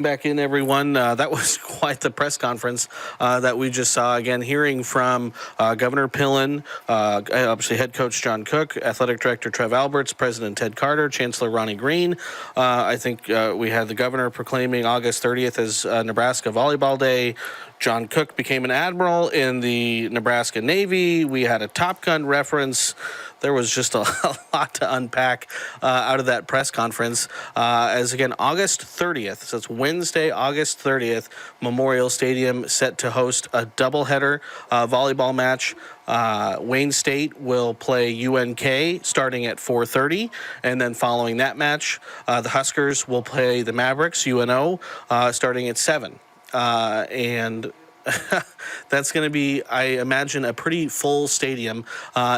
Back in, everyone. That was quite the press conference that we just saw. Again, hearing from Governor Pillen, obviously head coach John Cook, athletic director Trev Alberts, President Ted Carter, Chancellor Ronnie Green. I think we had the governor proclaiming August 30th as Nebraska Volleyball Day. John Cook became an admiral in the Nebraska Navy. We had a Top Gun reference. There was just a lot to unpack out of that press conference. As again, August 30th, so it's Wednesday, August 30th, Memorial Stadium set to host a doubleheader volleyball match. Wayne State will play UNK starting at 4:30, and then following that match, the Huskers will play the Mavericks, UNO, starting at 7. And that's going to be, I imagine, a pretty full stadium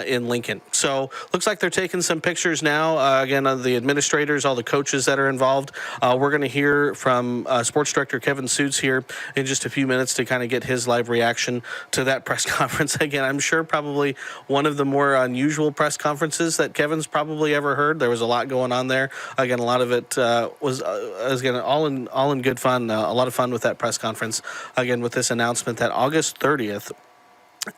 in Lincoln. So looks like they're taking some pictures now. Again, of the administrators, all the coaches that are involved. We're going to hear from Sports Director Kevin Sjuts here in just a few minutes to kind of get his live reaction to that press conference. Again, I'm sure probably one of the more unusual press conferences that Kevin's probably ever heard. There was a lot going on there. Again, a lot of it was again all in good fun. A lot of fun with that press conference. Again, with this announcement that August 30th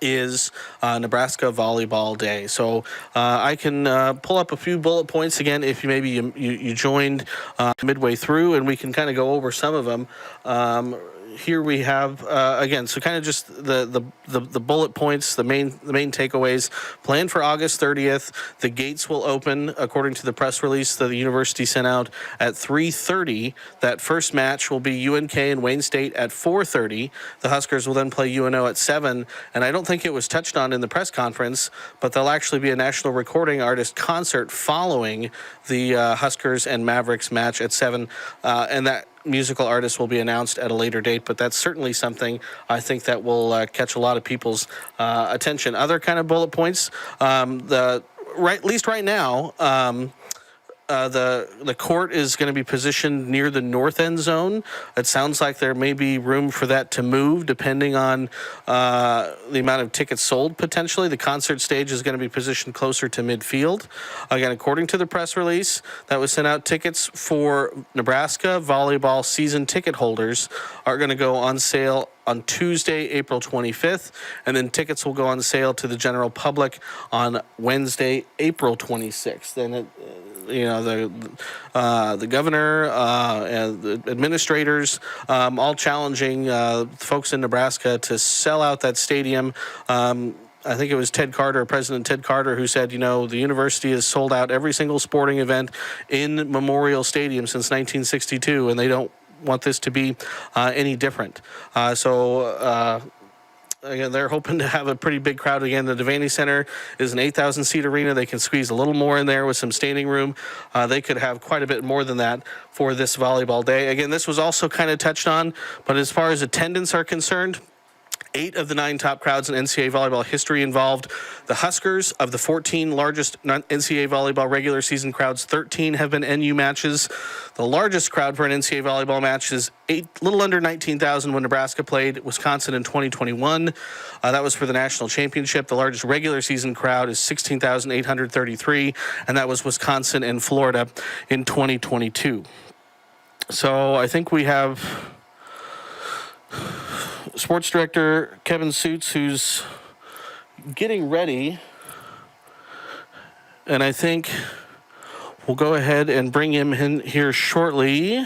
is Nebraska Volleyball Day. So I can pull up a few bullet points again if you maybe you joined midway through, and we can kind of go over some of them. Here we have again, so kind of just the bullet points, the main takeaways. Planned for August 30th. The gates will open according to the press release that the university sent out at 3:30. That first match will be UNK and Wayne State at 4:30. The Huskers will then play UNO at 7. And I don't think it was touched on in the press conference, but there'll actually be a national recording artist concert following the Huskers and Mavericks match at 7, and that musical artist will be announced at a later date, but that's certainly something I think that will catch a lot of people's attention. Other kind of bullet points, at least right now, the court is going to be positioned near the north end zone. It sounds like there may be room for that to move depending on the amount of tickets sold potentially. The concert stage is going to be positioned closer to midfield. Again, according to the press release that was sent out, tickets for Nebraska volleyball season ticket holders are going to go on sale on Tuesday, April 25th, and then tickets will go on sale to the general public on Wednesday, April 26th. And the governor and the administrators all challenging folks in Nebraska to sell out that stadium. I think it was President Ted Carter, who said, the university has sold out every single sporting event in Memorial Stadium since 1962, and they don't want this to be any different. Again, they're hoping to have a pretty big crowd again. The Devaney Center is an 8,000-seat arena. They can squeeze a little more in there with some standing room. They could have quite a bit more than that for this volleyball day. Again, this was also kind of touched on, but as far as attendance are concerned, 8 of the 9 top crowds in NCAA volleyball history involved. The Huskers, of the 14 largest NCAA volleyball regular season crowds, 13 have been NU matches. The largest crowd for an NCAA volleyball match is little under 19,000 when Nebraska played Wisconsin in 2021. That was for the national championship. The largest regular season crowd is 16,833, and that was Wisconsin and Florida in 2022. So I think we have Sports Director Kevin Sjuts, who's getting ready, and I think we'll go ahead and bring him in here shortly.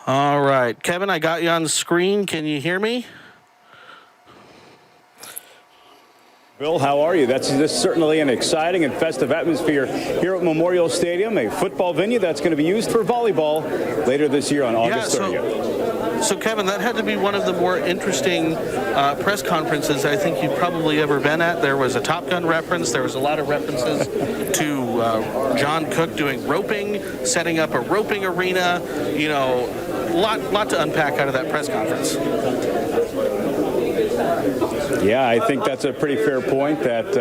All right, Kevin, I got you on the screen. Can you hear me? Bill, how are you? This is certainly an exciting and festive atmosphere here at Memorial Stadium, a football venue that's going to be used for volleyball later this year on August 30th. So, Kevin, that had to be one of the more interesting press conferences I think you've probably ever been at. There was a Top Gun reference. There was a lot of references to John Cook doing roping, setting up a roping arena. A lot to unpack out of that press conference. Yeah, I think that's a pretty fair point that,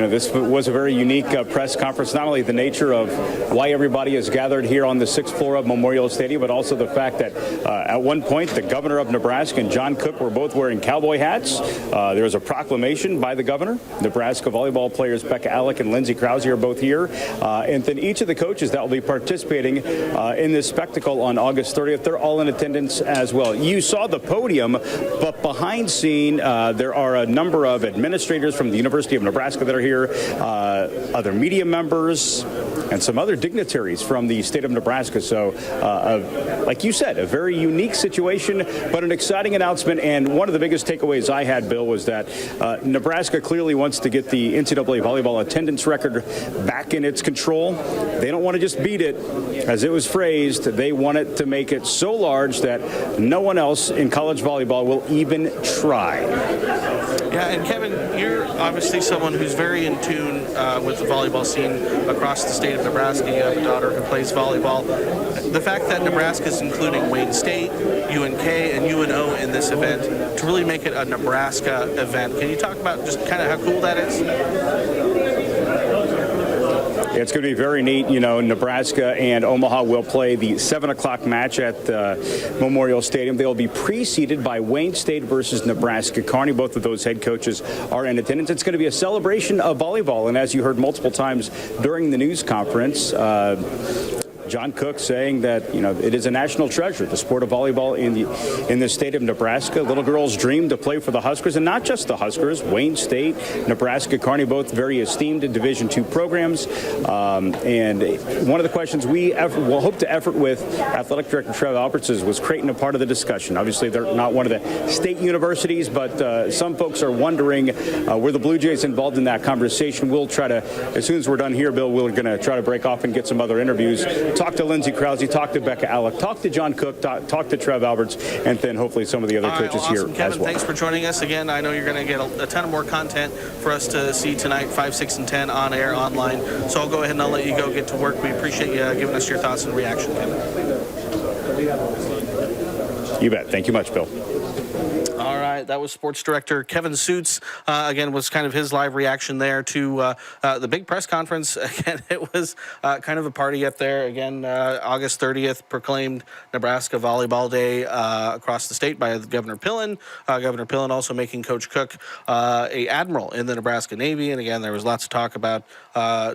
this was a very unique press conference, not only the nature of why everybody is gathered here on the 6th floor of Memorial Stadium, but also the fact that at one point the governor of Nebraska and John Cook were both wearing cowboy hats. There was a proclamation by the governor. Nebraska volleyball players Becca Alec and Lindsey Krause are both here. And then each of the coaches that will be participating in this spectacle on August 30th, they're all in attendance as well. You saw the podium, but behind scene, there are a number of administrators from the University of Nebraska that are here, other media members, and some other dignitaries from the state of Nebraska. So, like you said, a very unique situation, but an exciting announcement. And one of the biggest takeaways I had, Bill, was that Nebraska clearly wants to get the NCAA volleyball attendance record back in its control. They don't want to just beat it, as it was phrased. They want it to make it so large that no one else in college volleyball will even try. Yeah, and Kevin, you're obviously someone who's very in tune with the volleyball scene across the state of Nebraska. You have a daughter who plays volleyball. The fact that Nebraska is including Wayne State, UNK, and UNO in this event to really make it a Nebraska event. Can you talk about just kind of how cool that is? It's going to be very neat. Nebraska and Omaha will play the 7 o'clock match at Memorial Stadium. They'll be preceded by Wayne State versus Nebraska Kearney. Both of those head coaches are in attendance. It's going to be a celebration of volleyball. And as you heard multiple times during the news conference, John Cook saying that, it is a national treasure, the sport of volleyball in the state of Nebraska. Little girls dream to play for the Huskers, and not just the Huskers. Wayne State, Nebraska Kearney, both very esteemed Division II programs. And one of the questions we will hope to effort with Athletic Director Trev Alberts was Creighton a part of the discussion. Obviously, they're not one of the state universities, but some folks are wondering, were the Blue Jays involved in that conversation? We'll try to, as soon as we're done here, Bill, we're going to try to break off and get some other interviews. Talk to Lindsey Krause, talk to Becca Alec, talk to John Cook, talk to Trev Alberts, and then hopefully some of the other coaches awesome. here Kevin, as well. Thanks for joining us again. I know you're going to get a ton of more content for us to see tonight, 5, 6, and 10 on air, online. So I'll go ahead and I'll let you go get to work. We appreciate you giving us your thoughts and reaction, Kevin. You bet. Thank you much, Bill. All right, that was Sports Director Kevin Sjuts. Again, was kind of his live reaction there to the big press conference. Again, it was kind of a party up there. Again, August 30th, proclaimed Nebraska Volleyball Day across the state by Governor Pillen. Governor Pillen also making Coach Cook a admiral in the Nebraska Navy. And again, there was lots of talk about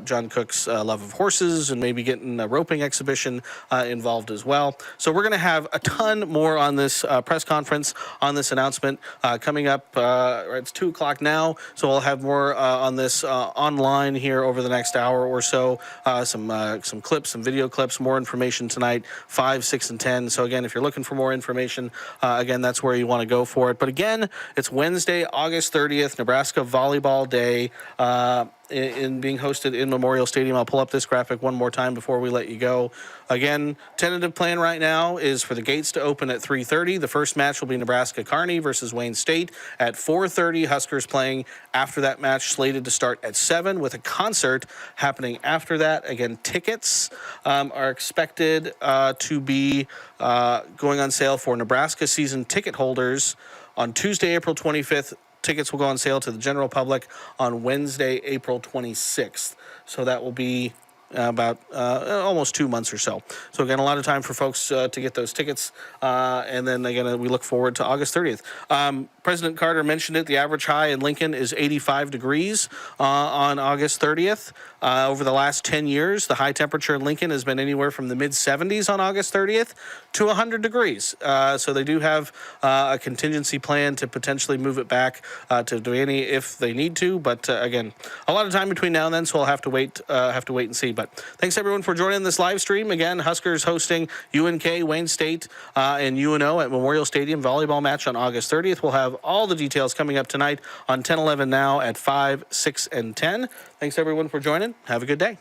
John Cook's love of horses and maybe getting a roping exhibition involved as well. So we're going to have a ton more on this press conference, on this announcement. Coming up, it's 2 o'clock now, so we'll have more on this online here over the next hour or so. Some clips, some video clips, more information tonight, 5, 6, and 10. So again, if you're looking for more information, again, that's where you want to go for it. But again, it's Wednesday, August 30th, Nebraska Volleyball Day. In being hosted in Memorial Stadium. I'll pull up this graphic one more time before we let you go. Again, tentative plan right now is for the gates to open at 3:30. The first match will be Nebraska Kearney versus Wayne State at 4:30. Huskers playing after that match, slated to start at 7 with a concert happening after that. Again, tickets are expected to be going on sale for Nebraska season ticket holders on Tuesday, April 25th. Tickets will go on sale to the general public on Wednesday, April 26th. So that will be about almost 2 months or so. So again, a lot of time for folks to get those tickets. And then again, we look forward to August 30th. President Carter mentioned it. The average high in Lincoln is 85 degrees on August 30th. Over the last 10 years, the high temperature in Lincoln has been anywhere from the mid-70s on August 30th to 100 degrees. So they do have a contingency plan to potentially move it back to Devaney if they need to. But again, a lot of time between now and then, so we'll have to wait and see. But thanks everyone for joining this live stream. Again, Huskers hosting UNK, Wayne State, and UNO at Memorial Stadium volleyball match on August 30th. We'll have all the details coming up tonight on 10-11 now at 5, 6, and 10. Thanks everyone for joining. Have a good day.